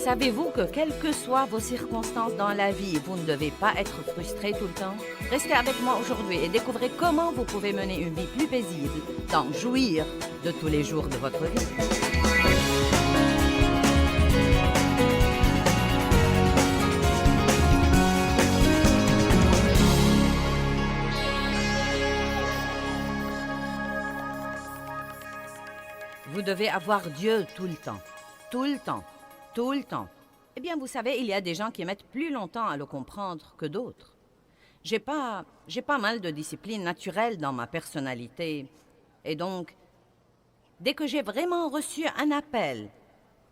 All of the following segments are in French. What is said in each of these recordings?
Savez-vous que quelles que soient vos circonstances dans la vie, vous ne devez pas être frustré tout le temps? Restez avec moi aujourd'hui et découvrez comment vous pouvez mener une vie plus paisible, d'en jouir de tous les jours de votre vie. Vous devez avoir Dieu tout le temps. Tout le temps. Tout le temps. Eh bien, vous savez, il y a des gens qui mettent plus longtemps à le comprendre que d'autres. J'ai pas mal de discipline naturelle dans ma personnalité. Et donc, dès que j'ai vraiment reçu un appel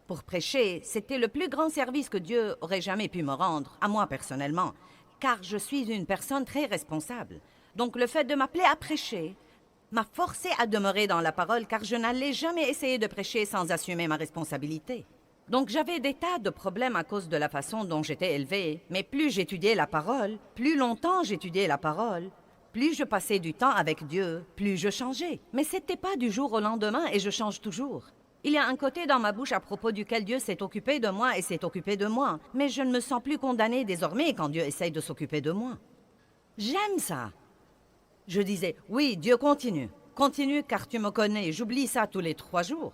pour prêcher, c'était le plus grand service que Dieu aurait jamais pu me rendre, à moi personnellement, car je suis une personne très responsable. Donc, le fait de m'appeler à prêcher m'a forcé à demeurer dans la parole, car je n'allais jamais essayer de prêcher sans assumer ma responsabilité. Donc j'avais des tas de problèmes à cause de la façon dont j'étais élevée, mais plus j'étudiais la parole, plus longtemps j'étudiais la parole, plus je passais du temps avec Dieu, plus je changeais. Mais c'était pas du jour au lendemain et je change toujours. Il y a un côté dans ma bouche à propos duquel Dieu s'est occupé de moi et s'est occupé de moi, mais je ne me sens plus condamnée désormais quand Dieu essaye de s'occuper de moi. J'aime ça. Je disais, oui, Dieu continue. Continue car tu me connais. J'oublie ça tous les 3 jours.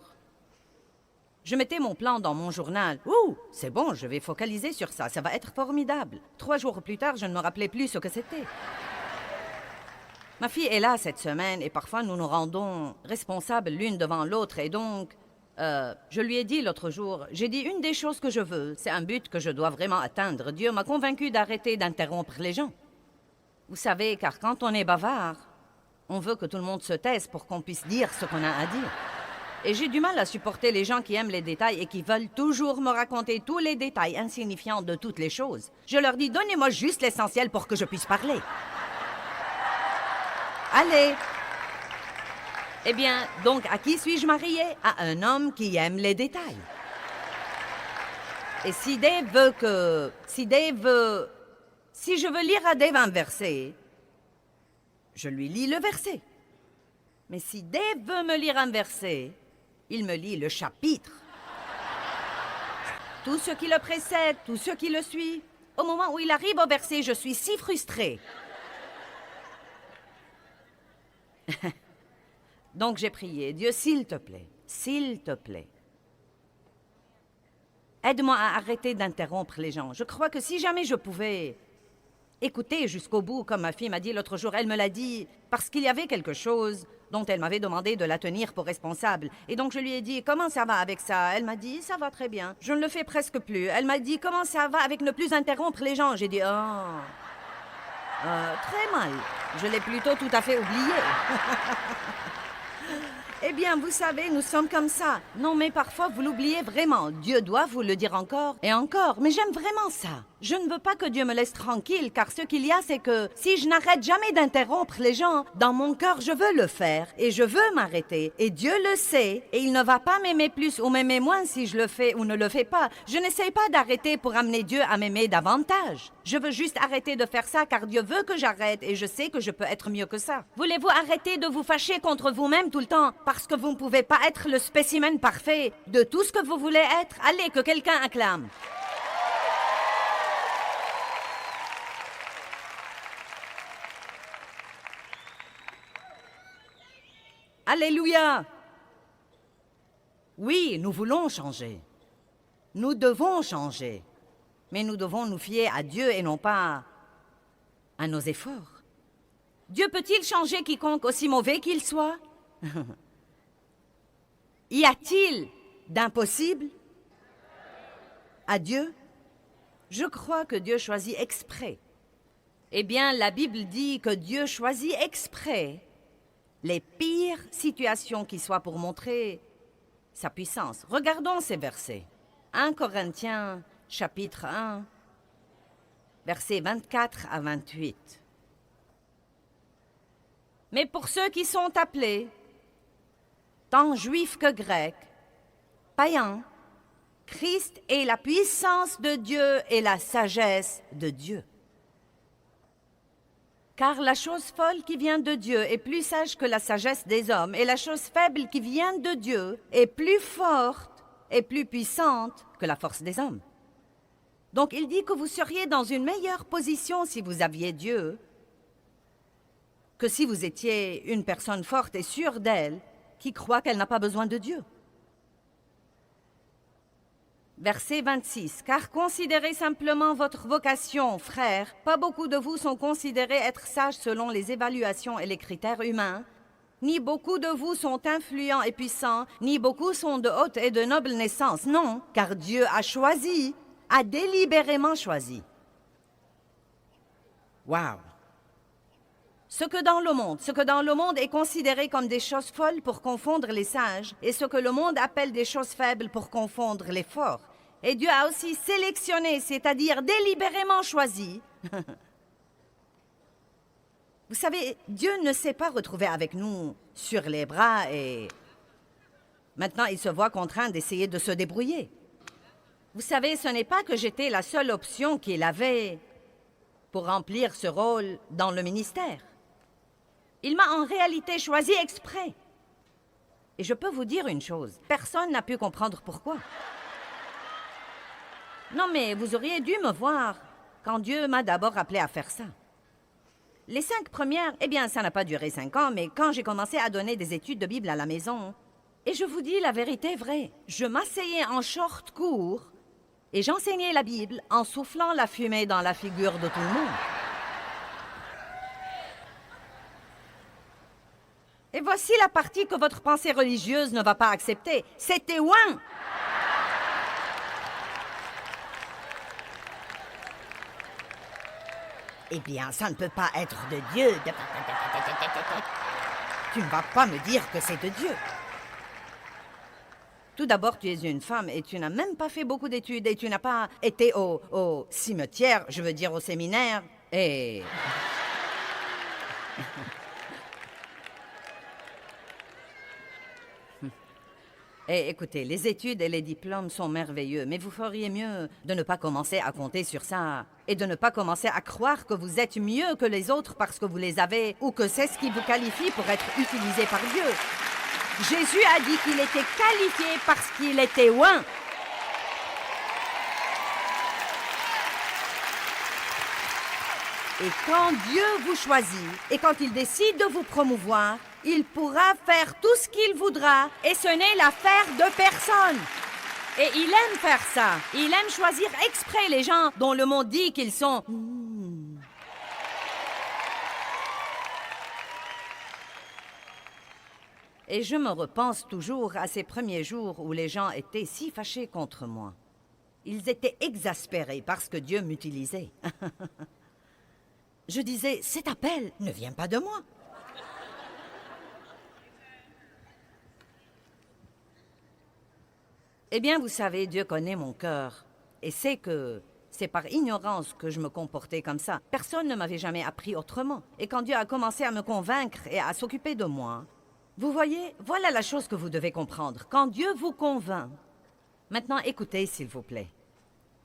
Je mettais mon plan dans mon journal. Ouh, c'est bon, je vais focaliser sur ça. Ça va être formidable. 3 jours plus tard, je ne me rappelais plus ce que c'était. Ma fille est là cette semaine et parfois nous nous rendons responsables l'une devant l'autre. Et donc, je lui ai dit l'autre jour, j'ai dit une des choses que je veux, c'est un but que je dois vraiment atteindre. Dieu m'a convaincu d'arrêter d'interrompre les gens. Vous savez, car quand on est bavard, on veut que tout le monde se taise pour qu'on puisse dire ce qu'on a à dire. Et j'ai du mal à supporter les gens qui aiment les détails et qui veulent toujours me raconter tous les détails insignifiants de toutes les choses. Je leur dis, donnez-moi juste l'essentiel pour que je puisse parler. Allez! Eh bien, donc, à qui suis-je mariée? À un homme qui aime les détails. Et si Dave veut que... Si je veux lire à Dave un verset, je lui lis le verset. Mais si Dave veut me lire un verset, il me lit le chapitre. Tout ce qui le précède, tout ce qui le suit. Au moment où il arrive au verset, je suis si frustrée. Donc j'ai prié, Dieu, s'il te plaît, aide-moi à arrêter d'interrompre les gens. Je crois que si jamais je pouvais écouter jusqu'au bout, comme ma fille m'a dit l'autre jour, elle me l'a dit parce qu'il y avait quelque chose dont elle m'avait demandé de la tenir pour responsable. Et donc je lui ai dit, comment ça va avec ça? Elle m'a dit, ça va très bien. Je ne le fais presque plus. Elle m'a dit, comment ça va avec ne plus interrompre les gens? J'ai dit, très mal. Je l'ai plutôt tout à fait oublié. Eh bien, vous savez, nous sommes comme ça. Non, mais parfois, vous l'oubliez vraiment. Dieu doit vous le dire encore et encore. Mais j'aime vraiment ça. Je ne veux pas que Dieu me laisse tranquille, car ce qu'il y a, c'est que si je n'arrête jamais d'interrompre les gens, dans mon cœur, je veux le faire. Et je veux m'arrêter. Et Dieu le sait. Et il ne va pas m'aimer plus ou m'aimer moins si je le fais ou ne le fais pas. Je n'essaye pas d'arrêter pour amener Dieu à m'aimer davantage. Je veux juste arrêter de faire ça, car Dieu veut que j'arrête et je sais que je peux être mieux que ça. Voulez-vous arrêter de vous fâcher contre vous-même tout le temps parce que vous ne pouvez pas être le spécimen parfait de tout ce que vous voulez être? Allez, que quelqu'un acclame. Alléluia! Oui, nous voulons changer. Nous devons changer. Mais nous devons nous fier à Dieu et non pas à nos efforts. Dieu peut-il changer quiconque, aussi mauvais qu'il soit? Y a-t-il d'impossible à Dieu? Je crois que Dieu choisit exprès. Eh bien, la Bible dit que Dieu choisit exprès les pires situations qui soient pour montrer sa puissance. Regardons ces versets. 1 Corinthiens, chapitre 1, versets 24 à 28. Mais pour ceux qui sont appelés, tant juifs que grecs, païens, Christ est la puissance de Dieu et la sagesse de Dieu. Car la chose folle qui vient de Dieu est plus sage que la sagesse des hommes, et la chose faible qui vient de Dieu est plus forte et plus puissante que la force des hommes. Donc il dit que vous seriez dans une meilleure position si vous aviez Dieu que si vous étiez une personne forte et sûre d'elle qui croit qu'elle n'a pas besoin de Dieu. Verset 26. « Car considérez simplement votre vocation, frères. Pas beaucoup de vous sont considérés être sages selon les évaluations et les critères humains. Ni beaucoup de vous sont influents et puissants, ni beaucoup sont de haute et de noble naissance. Non, car Dieu a choisi, a délibérément choisi. » Wow! Ce que dans le monde est considéré comme des choses folles pour confondre les sages, et ce que le monde appelle des choses faibles pour confondre les forts. Et Dieu a aussi sélectionné, c'est-à-dire délibérément choisi. Vous savez, Dieu ne s'est pas retrouvé avec nous sur les bras et maintenant il se voit contraint d'essayer de se débrouiller. Vous savez, ce n'est pas que j'étais la seule option qu'il avait pour remplir ce rôle dans le ministère. Il m'a en réalité choisi exprès. Et je peux vous dire une chose, personne n'a pu comprendre pourquoi. Non, mais vous auriez dû me voir quand Dieu m'a d'abord appelé à faire ça. Les 5 premières, eh bien, ça n'a pas duré 5 ans, mais quand j'ai commencé à donner des études de Bible à la maison, et je vous dis la vérité vraie, je m'asseyais en short court et j'enseignais la Bible en soufflant la fumée dans la figure de tout le monde. Et voici la partie que votre pensée religieuse ne va pas accepter. C'était ouin! Eh bien, ça ne peut pas être de Dieu. Tu ne vas pas me dire que c'est de Dieu. Tout d'abord, tu es une femme et tu n'as même pas fait beaucoup d'études et tu n'as pas été au cimetière, je veux dire au séminaire, et... Et écoutez, les études et les diplômes sont merveilleux, mais vous feriez mieux de ne pas commencer à compter sur ça et de ne pas commencer à croire que vous êtes mieux que les autres parce que vous les avez ou que c'est ce qui vous qualifie pour être utilisé par Dieu. Jésus a dit qu'il était qualifié parce qu'il était oint. Et quand Dieu vous choisit et quand il décide de vous promouvoir, il pourra faire tout ce qu'il voudra et ce n'est l'affaire de personne. Et il aime faire ça. Il aime choisir exprès les gens dont le monde dit qu'ils sont... Et je me repense toujours à ces premiers jours où les gens étaient si fâchés contre moi. Ils étaient exaspérés parce que Dieu m'utilisait. Je disais, cet appel ne vient pas de moi. Eh bien, vous savez, Dieu connaît mon cœur et sait que c'est par ignorance que je me comportais comme ça. Personne ne m'avait jamais appris autrement. Et quand Dieu a commencé à me convaincre et à s'occuper de moi, vous voyez, voilà la chose que vous devez comprendre. Quand Dieu vous convainc, maintenant écoutez s'il vous plaît.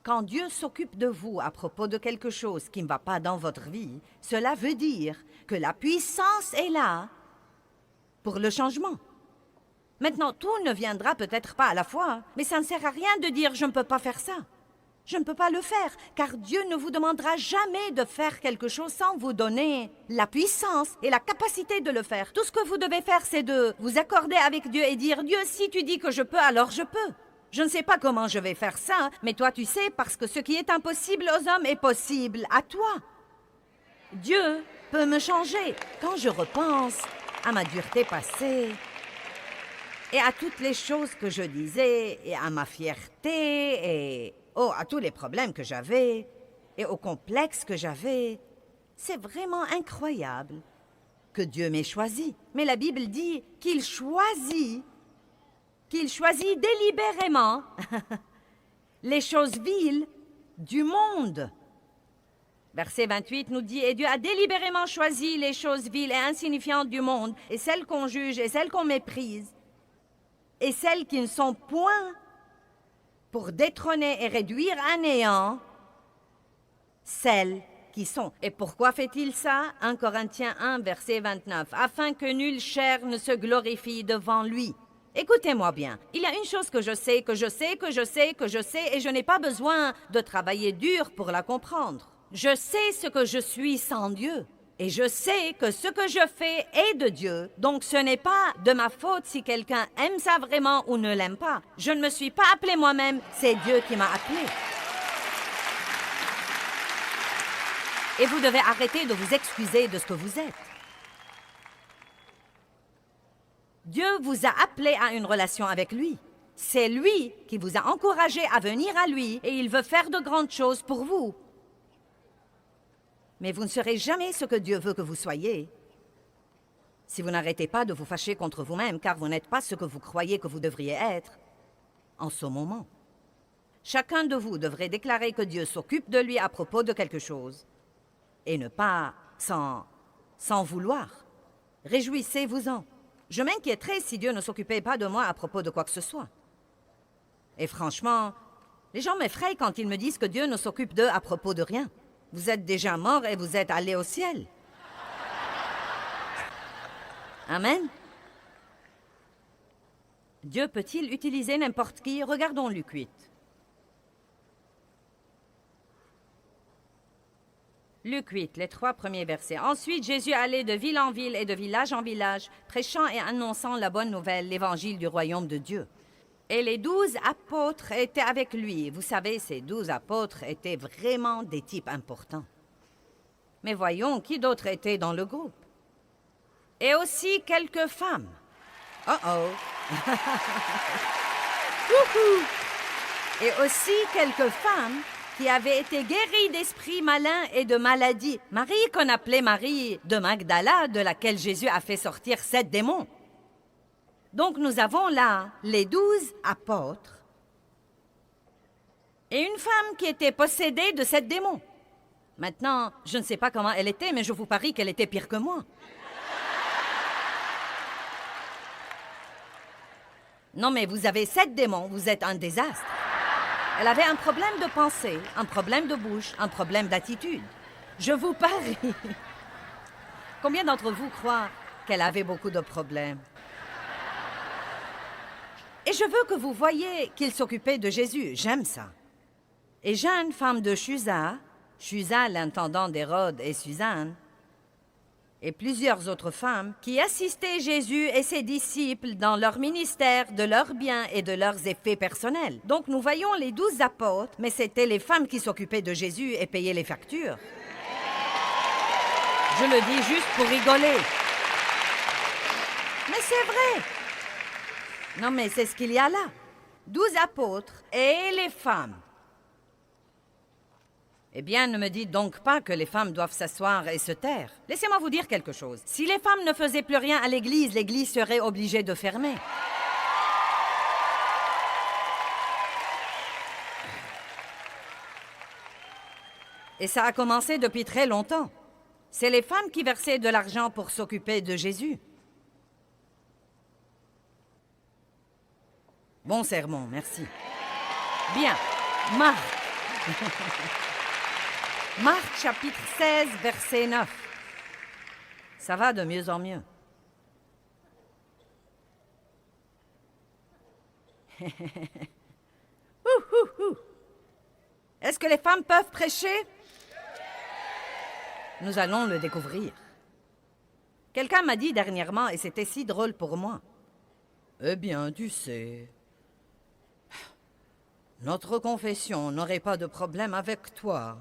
Quand Dieu s'occupe de vous à propos de quelque chose qui ne va pas dans votre vie, cela veut dire que la puissance est là pour le changement. Maintenant, tout ne viendra peut-être pas à la fois, mais ça ne sert à rien de dire « je ne peux pas faire ça ». Je ne peux pas le faire, car Dieu ne vous demandera jamais de faire quelque chose sans vous donner la puissance et la capacité de le faire. Tout ce que vous devez faire, c'est de vous accorder avec Dieu et dire « Dieu, si tu dis que je peux, alors je peux ». Je ne sais pas comment je vais faire ça, mais toi tu sais, parce que ce qui est impossible aux hommes est possible à toi. Dieu peut me changer. Quand je repense à ma dureté passée, et à toutes les choses que je disais, et à ma fierté, et à tous les problèmes que j'avais, et aux complexes que j'avais, c'est vraiment incroyable que Dieu m'ait choisi. Mais la Bible dit qu'il choisit délibérément les choses viles du monde. Verset 28 nous dit « Et Dieu a délibérément choisi les choses viles et insignifiantes du monde, et celles qu'on juge et celles qu'on méprise, et celles qui ne sont point, pour détrôner et réduire à néant celles qui sont. » Et pourquoi fait-il ça? 1 Corinthiens 1, verset 29. « Afin que nulle chair ne se glorifie devant lui. » Écoutez-moi bien, il y a une chose que je sais, et je n'ai pas besoin de travailler dur pour la comprendre. Je sais ce que je suis sans Dieu. Et je sais que ce que je fais est de Dieu. Donc ce n'est pas de ma faute si quelqu'un aime ça vraiment ou ne l'aime pas. Je ne me suis pas appelée moi-même, c'est Dieu qui m'a appelée. Et vous devez arrêter de vous excuser de ce que vous êtes. Dieu vous a appelé à une relation avec lui. C'est lui qui vous a encouragé à venir à lui et il veut faire de grandes choses pour vous. Mais vous ne serez jamais ce que Dieu veut que vous soyez si vous n'arrêtez pas de vous fâcher contre vous-même, car vous n'êtes pas ce que vous croyez que vous devriez être en ce moment. Chacun de vous devrait déclarer que Dieu s'occupe de lui à propos de quelque chose et ne pas sans vouloir. Réjouissez-vous-en. Je m'inquiéterais si Dieu ne s'occupait pas de moi à propos de quoi que ce soit. Et franchement, les gens m'effraient quand ils me disent que Dieu ne s'occupe d'eux à propos de rien. Vous êtes déjà mort et vous êtes allé au ciel. Amen. Dieu peut-il utiliser n'importe qui? Regardons Luc 8. Luc 8, les 3 premiers versets. Ensuite, Jésus allait de ville en ville et de village en village, prêchant et annonçant la bonne nouvelle, l'évangile du royaume de Dieu. Et les 12 apôtres étaient avec lui. Vous savez, ces 12 apôtres étaient vraiment des types importants. Mais voyons, qui d'autre était dans le groupe? Et aussi quelques femmes. Et aussi quelques femmes qui avaient été guéries d'esprits malins et de maladies. Marie, qu'on appelait Marie de Magdala, de laquelle Jésus a fait sortir 7 démons. Donc nous avons là les 12 apôtres et une femme qui était possédée de 7 démons. Maintenant, je ne sais pas comment elle était, mais je vous parie qu'elle était pire que moi. Non, mais vous avez 7 démons, vous êtes un désastre. Elle avait un problème de pensée, un problème de bouche, un problème d'attitude. Je vous parie. Combien d'entre vous croient qu'elle avait beaucoup de problèmes? Et je veux que vous voyiez qu'il s'occupait de Jésus. J'aime ça. Et Jeanne, femme de Chuza, l'intendant d'Hérode et Suzanne, et plusieurs autres femmes qui assistaient Jésus et ses disciples dans leur ministère, de leurs biens et de leurs effets personnels. Donc nous voyons les 12 apôtres, mais c'était les femmes qui s'occupaient de Jésus et payaient les factures. Je le dis juste pour rigoler. Mais c'est vrai. Non, mais c'est ce qu'il y a là. 12 apôtres et les femmes. Eh bien, ne me dites donc pas que les femmes doivent s'asseoir et se taire. Laissez-moi vous dire quelque chose. Si les femmes ne faisaient plus rien à l'Église, l'Église serait obligée de fermer. Et ça a commencé depuis très longtemps. C'est les femmes qui versaient de l'argent pour s'occuper de Jésus. Bon sermon, merci. Bien, Marc. Marc, chapitre 16, verset 9. Ça va de mieux en mieux. Est-ce que les femmes peuvent prêcher? Nous allons le découvrir. Quelqu'un m'a dit dernièrement, et c'était si drôle pour moi. Eh bien, tu sais, notre confession n'aurait pas de problème avec toi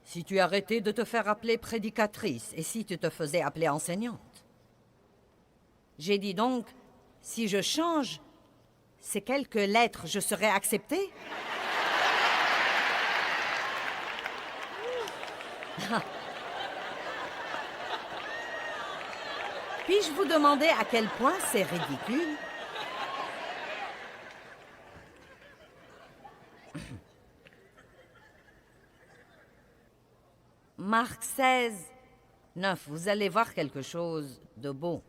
si tu arrêtais de te faire appeler prédicatrice et si tu te faisais appeler enseignante. J'ai dit donc, si je change ces quelques lettres, je serai acceptée? Puis-je vous demander à quel point c'est ridicule? Marc 16, 9, vous allez voir quelque chose de beau.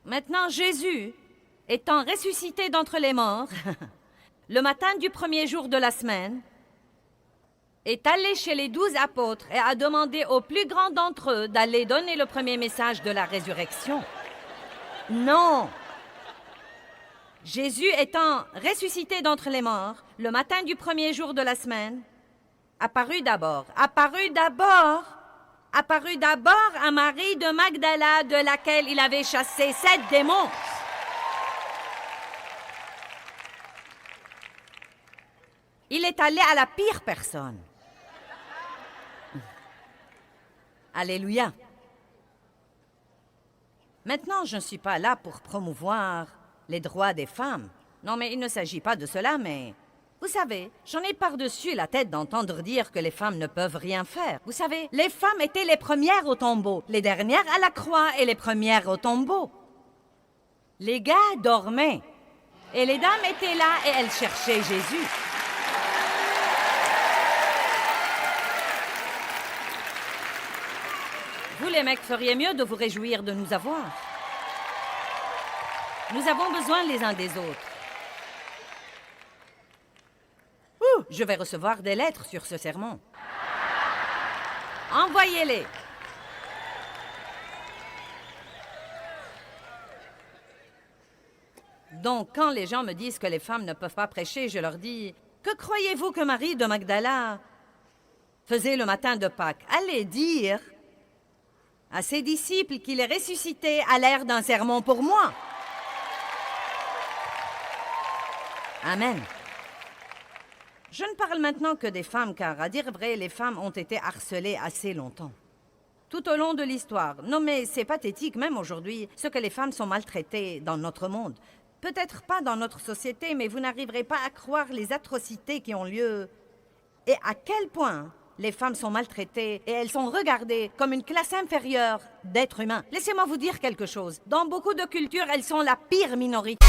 Maintenant, Jésus, étant ressuscité d'entre les morts, le matin du premier jour de la semaine, est allé chez les 12 apôtres et a demandé aux plus grands d'entre eux d'aller donner le premier message de la résurrection. Non. Jésus étant ressuscité d'entre les morts, le matin du premier jour de la semaine, apparut d'abord à Marie de Magdala, de laquelle il avait chassé 7 démons. Il est allé à la pire personne. Alléluia. Maintenant, je ne suis pas là pour promouvoir les droits des femmes. Non, mais il ne s'agit pas de cela, mais... Vous savez, j'en ai par-dessus la tête d'entendre dire que les femmes ne peuvent rien faire. Vous savez, les femmes étaient les premières au tombeau, les dernières à la croix et les premières au tombeau. Les gars dormaient, et les dames étaient là et elles cherchaient Jésus. Vous, les mecs, feriez mieux de vous réjouir de nous avoir. Nous avons besoin les uns des autres. Je vais recevoir des lettres sur ce sermon. Envoyez-les. Donc, quand les gens me disent que les femmes ne peuvent pas prêcher, je leur dis, que croyez-vous que Marie de Magdala faisait le matin de Pâques? Allez dire à ses disciples qu'il est ressuscité à l'air d'un sermon pour moi. Amen. Je ne parle maintenant que des femmes, car, à dire vrai, les femmes ont été harcelées assez longtemps. Tout au long de l'histoire. Non, mais c'est pathétique, même aujourd'hui, ce que les femmes sont maltraitées dans notre monde. Peut-être pas dans notre société, mais vous n'arriverez pas à croire les atrocités qui ont lieu. Et à quel point les femmes sont maltraitées et elles sont regardées comme une classe inférieure d'êtres humains. Laissez-moi vous dire quelque chose. Dans beaucoup de cultures, elles sont la pire minorité.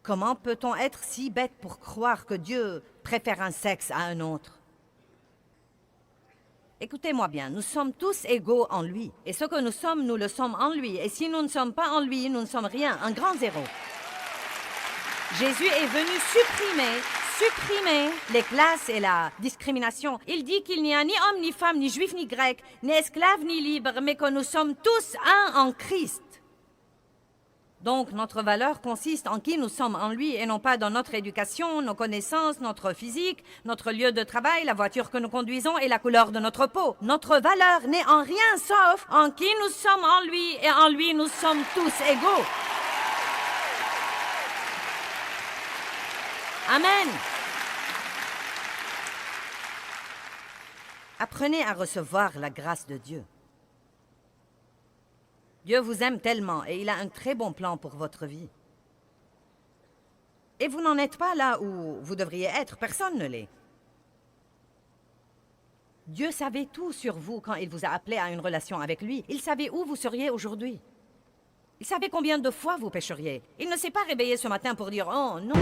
Comment peut-on être si bête pour croire que Dieu préfère un sexe à un autre? Écoutez-moi bien, nous sommes tous égaux en lui. Et ce que nous sommes, nous le sommes en lui. Et si nous ne sommes pas en lui, nous ne sommes rien, un grand zéro. Jésus est venu supprimer les classes et la discrimination. Il dit qu'il n'y a ni homme, ni femme, ni juif, ni grec, ni esclave, ni libre, mais que nous sommes tous un en Christ. Donc, notre valeur consiste en qui nous sommes en lui et non pas dans notre éducation, nos connaissances, notre physique, notre lieu de travail, la voiture que nous conduisons et la couleur de notre peau. Notre valeur n'est en rien sauf en qui nous sommes en lui et en lui nous sommes tous égaux. Amen. Apprenez à recevoir la grâce de Dieu. Dieu vous aime tellement et il a un très bon plan pour votre vie. Et vous n'en êtes pas là où vous devriez être, personne ne l'est. Dieu savait tout sur vous quand il vous a appelé à une relation avec lui. Il savait où vous seriez aujourd'hui. Il savait combien de fois vous pécheriez. Il ne s'est pas réveillé ce matin pour dire « Oh non !»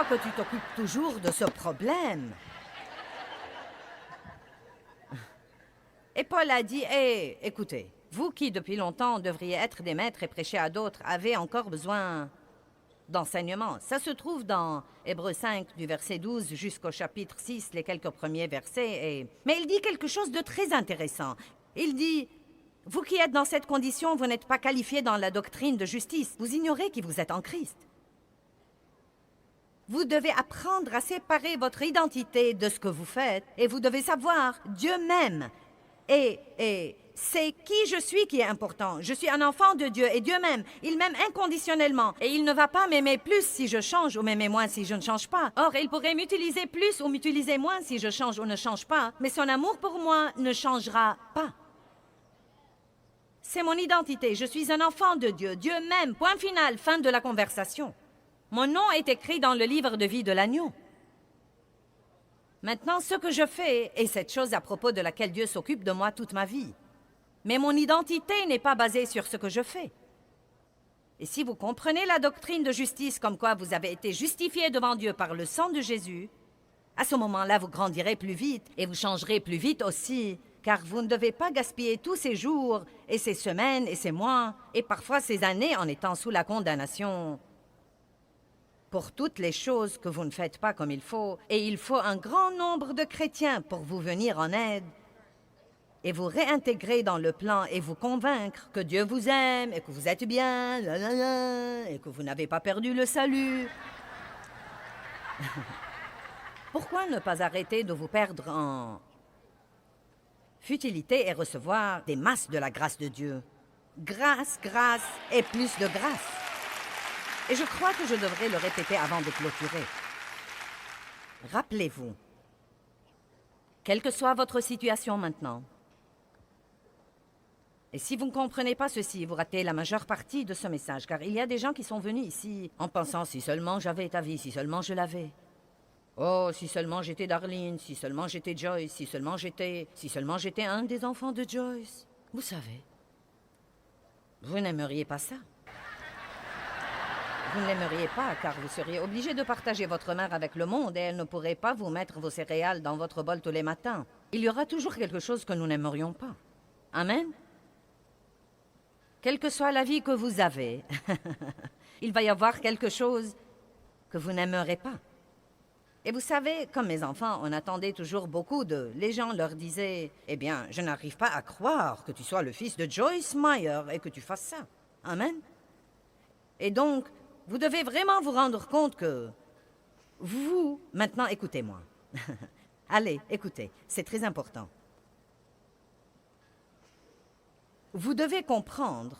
vois que tu t'occupes toujours de ce problème. Et Paul a dit, écoutez, vous qui depuis longtemps devriez être des maîtres et prêcher à d'autres, avez encore besoin d'enseignement. Ça se trouve dans Hébreux 5, du verset 12 jusqu'au chapitre 6, les quelques premiers versets. Mais il dit quelque chose de très intéressant. Il dit, vous qui êtes dans cette condition, vous n'êtes pas qualifiés dans la doctrine de justice. Vous ignorez qui vous êtes en Christ. Vous devez apprendre à séparer votre identité de ce que vous faites et vous devez savoir Dieu m'aime. Et c'est qui je suis qui est important. Je suis un enfant de Dieu et Dieu m'aime. Il m'aime inconditionnellement. Et il ne va pas m'aimer plus si je change ou m'aimer moins si je ne change pas. Or, il pourrait m'utiliser plus ou m'utiliser moins si je change ou ne change pas. Mais son amour pour moi ne changera pas. C'est mon identité. Je suis un enfant de Dieu. Dieu m'aime. Point final. Fin de la conversation. Mon nom est écrit dans le livre de vie de l'agneau. Maintenant, ce que je fais est cette chose à propos de laquelle Dieu s'occupe de moi toute ma vie. Mais mon identité n'est pas basée sur ce que je fais. Et si vous comprenez la doctrine de justice comme quoi vous avez été justifiés devant Dieu par le sang de Jésus, à ce moment-là, vous grandirez plus vite et vous changerez plus vite aussi, car vous ne devez pas gaspiller tous ces jours et ces semaines et ces mois et parfois ces années en étant sous la condamnation pour toutes les choses que vous ne faites pas comme il faut, et il faut un grand nombre de chrétiens pour vous venir en aide et vous réintégrer dans le plan et vous convaincre que Dieu vous aime et que vous êtes bien, et que vous n'avez pas perdu le salut. Pourquoi ne pas arrêter de vous perdre en futilité et recevoir des masses de la grâce de Dieu? Grâce, grâce et plus de grâce. Et je crois que je devrais le répéter avant de clôturer. Rappelez-vous, quelle que soit votre situation maintenant, et si vous ne comprenez pas ceci, vous ratez la majeure partie de ce message, car il y a des gens qui sont venus ici en pensant « si seulement j'avais ta vie, si seulement je l'avais ». Oh, si seulement j'étais Darlene, si seulement j'étais Joyce, si seulement j'étais un des enfants de Joyce. Vous savez, vous n'aimeriez pas ça. Vous ne l'aimeriez pas, car vous seriez obligé de partager votre mère avec le monde et elle ne pourrait pas vous mettre vos céréales dans votre bol tous les matins. Il y aura toujours quelque chose que nous n'aimerions pas. Amen? Quelle que soit la vie que vous avez, il va y avoir quelque chose que vous n'aimerez pas. Et vous savez, comme mes enfants, on attendait toujours beaucoup d'eux. Les gens leur disaient, « Eh bien, je n'arrive pas à croire que tu sois le fils de Joyce Meyer et que tu fasses ça. » Amen? Et donc, vous devez vraiment vous rendre compte que vous... Maintenant, écoutez-moi. Allez, écoutez, c'est très important. Vous devez comprendre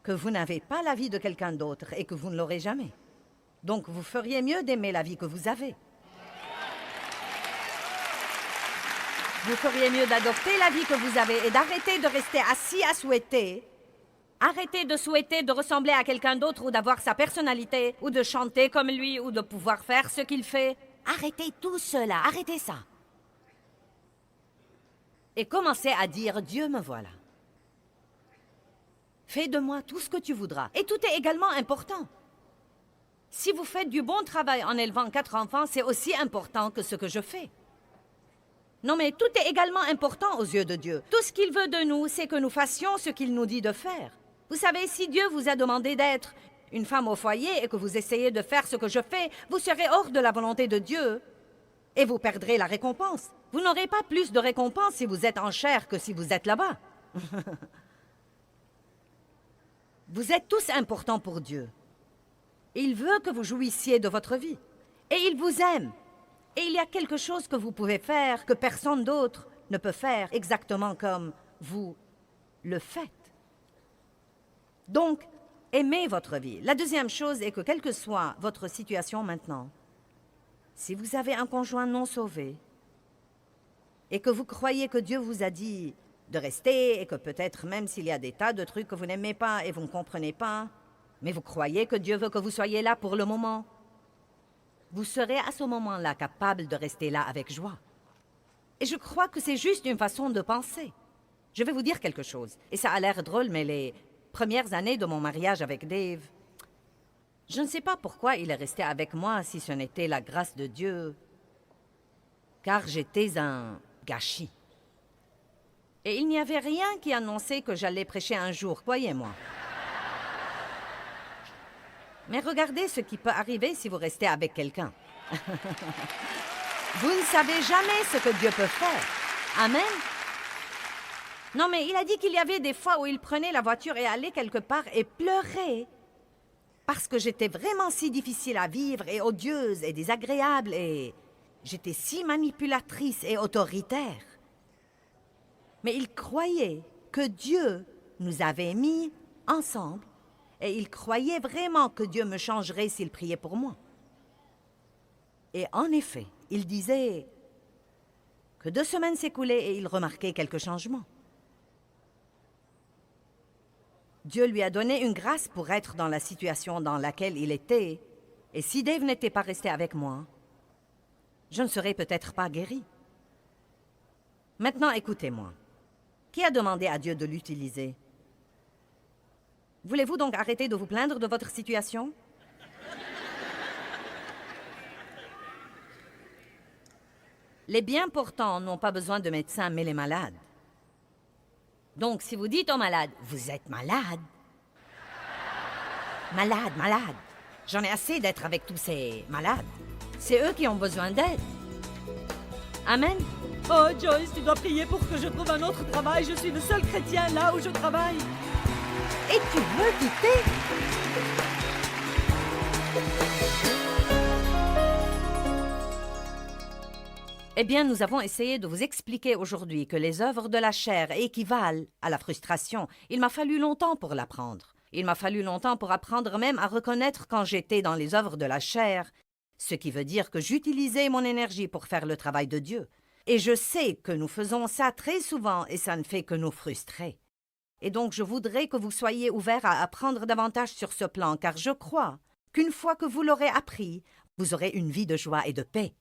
que vous n'avez pas la vie de quelqu'un d'autre et que vous ne l'aurez jamais. Donc, vous feriez mieux d'aimer la vie que vous avez. Vous feriez mieux d'adopter la vie que vous avez et d'arrêter de rester assis à souhaiter. Arrêtez de souhaiter de ressembler à quelqu'un d'autre ou d'avoir sa personnalité, ou de chanter comme lui, ou de pouvoir faire ce qu'il fait. Arrêtez tout cela, arrêtez ça. Et commencez à dire « Dieu, me voilà. Fais de moi tout ce que tu voudras. » Et tout est également important. Si vous faites du bon travail en élevant 4 enfants, c'est aussi important que ce que je fais. Non, mais tout est également important aux yeux de Dieu. Tout ce qu'il veut de nous, c'est que nous fassions ce qu'il nous dit de faire. Vous savez, si Dieu vous a demandé d'être une femme au foyer et que vous essayez de faire ce que je fais, vous serez hors de la volonté de Dieu et vous perdrez la récompense. Vous n'aurez pas plus de récompense si vous êtes en chair que si vous êtes là-bas. Vous êtes tous importants pour Dieu. Il veut que vous jouissiez de votre vie. Et il vous aime. Et il y a quelque chose que vous pouvez faire que personne d'autre ne peut faire exactement comme vous le faites. Donc, aimez votre vie. La deuxième chose est que quelle que soit votre situation maintenant, si vous avez un conjoint non sauvé et que vous croyez que Dieu vous a dit de rester et que peut-être même s'il y a des tas de trucs que vous n'aimez pas et vous ne comprenez pas, mais vous croyez que Dieu veut que vous soyez là pour le moment, vous serez à ce moment-là capable de rester là avec joie. Et je crois que c'est juste une façon de penser. Je vais vous dire quelque chose, et ça a l'air drôle, mais les premières années de mon mariage avec Dave, Je ne sais pas pourquoi il est resté avec moi si ce n'était la grâce de Dieu, car j'étais un gâchis. Et il n'y avait rien qui annonçait que j'allais prêcher un jour, croyez-moi. Mais regardez ce qui peut arriver si vous restez avec quelqu'un. Vous ne savez jamais ce que Dieu peut faire. Amen. Non, mais il a dit qu'il y avait des fois où il prenait la voiture et allait quelque part et pleurait. Parce que j'étais vraiment si difficile à vivre et odieuse et désagréable et j'étais si manipulatrice et autoritaire. Mais il croyait que Dieu nous avait mis ensemble et il croyait vraiment que Dieu me changerait s'il priait pour moi. Et en effet, il disait que 2 semaines s'écoulaient et il remarquait quelques changements. Dieu lui a donné une grâce pour être dans la situation dans laquelle il était, et si Dave n'était pas resté avec moi, je ne serais peut-être pas guérie. Maintenant, écoutez-moi. Qui a demandé à Dieu de l'utiliser? Voulez-vous donc arrêter de vous plaindre de votre situation? Les bien portants n'ont pas besoin de médecins, mais les malades. Donc, si vous dites aux malades, vous êtes malade. Malade, malade. J'en ai assez d'être avec tous ces malades. C'est eux qui ont besoin d'aide. Amen. Oh, Joyce, tu dois prier pour que je trouve un autre travail. Je suis le seul chrétien là où je travaille. Et tu veux quitter? Eh bien, nous avons essayé de vous expliquer aujourd'hui que les œuvres de la chair équivalent à la frustration. Il m'a fallu longtemps pour l'apprendre. Il m'a fallu longtemps pour apprendre même à reconnaître quand j'étais dans les œuvres de la chair, ce qui veut dire que j'utilisais mon énergie pour faire le travail de Dieu. Et je sais que nous faisons ça très souvent et ça ne fait que nous frustrer. Et donc, je voudrais que vous soyez ouverts à apprendre davantage sur ce plan, car je crois qu'une fois que vous l'aurez appris, vous aurez une vie de joie et de paix.